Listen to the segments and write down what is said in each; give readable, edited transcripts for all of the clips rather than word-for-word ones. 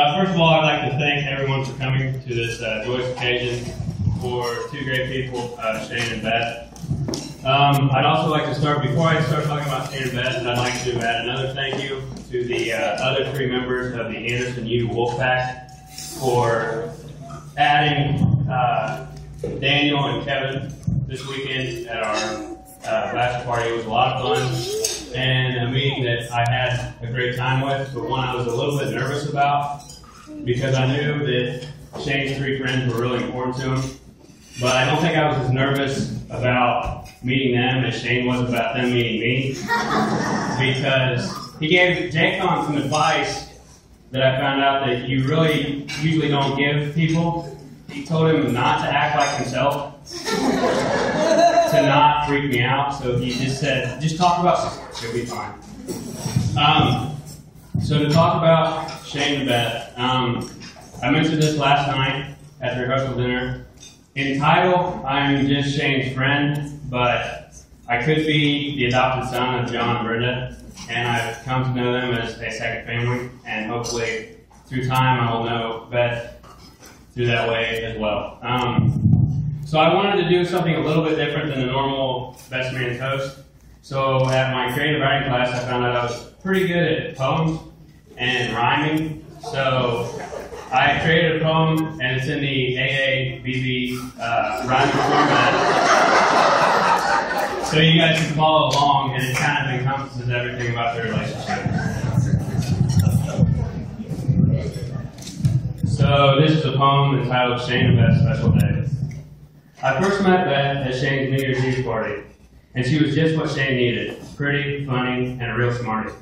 First of all, I'd like to thank everyone for coming to this joyous occasion for two great people, Shane and Beth. I'd also like to start, before I start talking about Shane and Beth, I'd like to add another thank you to the other three members of the Anderson U Wolfpack for adding Daniel and Kevin this weekend at our bachelor party. It was a lot of fun and a meeting that I had a great time with, but one I was a little bit nervous about because I knew that Shane's three friends were really important to him. But I don't think I was as nervous about meeting them as Shane was about them meeting me, because he gave Jaycon some advice that I found out that you really usually don't give people. He told him not to act like himself, to not freak me out, so he just said, just talk about sports, you'll be fine. So to talk about Shane and Beth, I mentioned this last night at the rehearsal dinner. In title, I'm just Shane's friend, but I could be the adopted son of John and Brenda, and I've come to know them as a second family, and hopefully through time I will know Beth through that way as well. So I wanted to do something a little bit different than the normal best man toast. So at my creative writing class, I found out I was pretty good at poems and rhyming. So I created a poem, and it's in the AABB rhyming format. So you guys can follow along, and it kind of encompasses everything about the relationship. So this is a poem entitled Shane and Beth's Special Day. I first met Beth at Shane's New Year's Eve party, and she was just what Shane needed, pretty, funny, and a real smarty.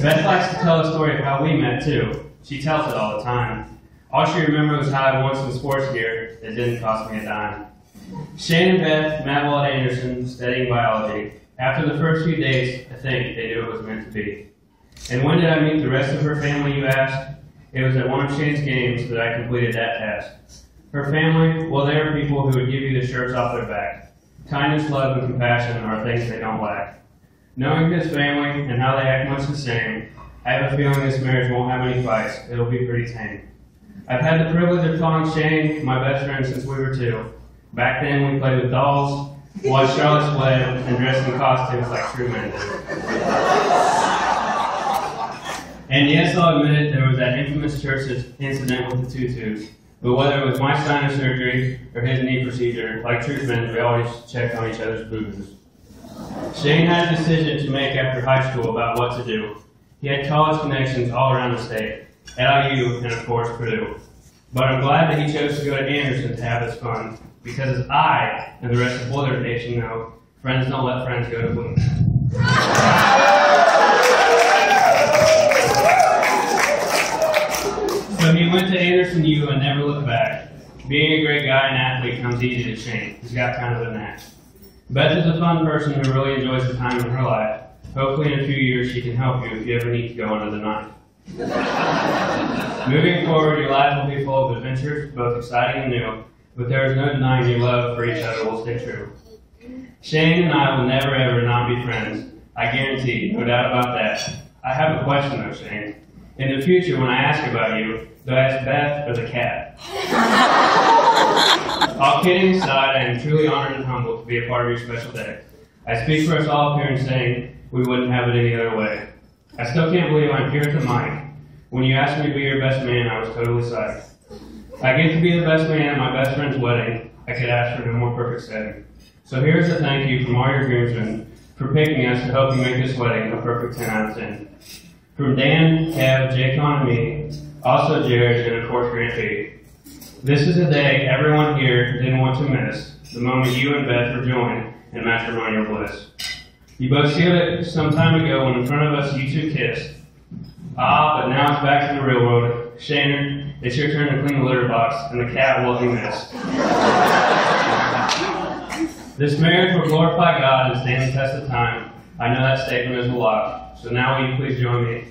Beth likes to tell the story of how we met too. She tells it all the time. All she remembers was how I won some sports gear that didn't cost me a dime. Shane and Beth met while at Anderson studying biology. After the first few days, I think they knew it was meant to be. And when did I meet the rest of her family, you asked? It was at one of Shane's games that I completed that task. Her family, well, they are people who would give you the shirts off their back. Kindness, love, and compassion are things they don't lack. Knowing his family and how they act much the same, I have a feeling this marriage won't have any fights. It'll be pretty tame. I've had the privilege of calling Shane my best friend since we were 2. Back then we played with dolls, watched Charlotte's Web, and dressed in costumes like true men do. And yes, I'll admit it, there was that infamous church incident with the tutus. But whether it was my sinus surgery or his knee procedure, like true friends, we always checked on each other's boo-boos. Shane had a decision to make after high school about what to do. He had college connections all around the state, at IU and of course Purdue. But I'm glad that he chose to go to Anderson to have his fun, because as I and the rest of Boiler Nation know, friends don't let friends go to Bloomington. So he went to Anderson U and never looked back. Being a great guy and athlete comes easy to Shane. He's got kind of a knack. Beth is a fun person who really enjoys the time in her life. Hopefully in a few years she can help you if you ever need to go under the knife. Moving forward, your life will be full of adventures, both exciting and new, but there is no denying your love for each other will stay true. Shane and I will never ever not be friends. I guarantee, no doubt about that. I have a question though, Shane. In the future, when I ask about you, do I ask Beth or the cat? All kidding aside, I am truly honored and humbled to be a part of your special day. I speak for us all here in saying we wouldn't have it any other way. I still can't believe I'm here at the mic. When you asked me to be your best man, I was totally psyched. I get to be the best man at my best friend's wedding. I could ask for no more perfect setting. So here's a thank you from all your groomsmen for picking us to help you make this wedding a perfect 10 out of 10. From Dan, Kev, Jaycon, and me, also Jared, and of course Grant B. This is a day everyone here didn't want to miss, the moment you and Beth were joined in matrimonial bliss. You both sealed it some time ago when in front of us you two kissed. But now it's back to the real world. Shane, it's your turn to clean the litter box, and the cat will be missed. This marriage will glorify God and stand the test of time. I know that statement is a lot, so now will you please join me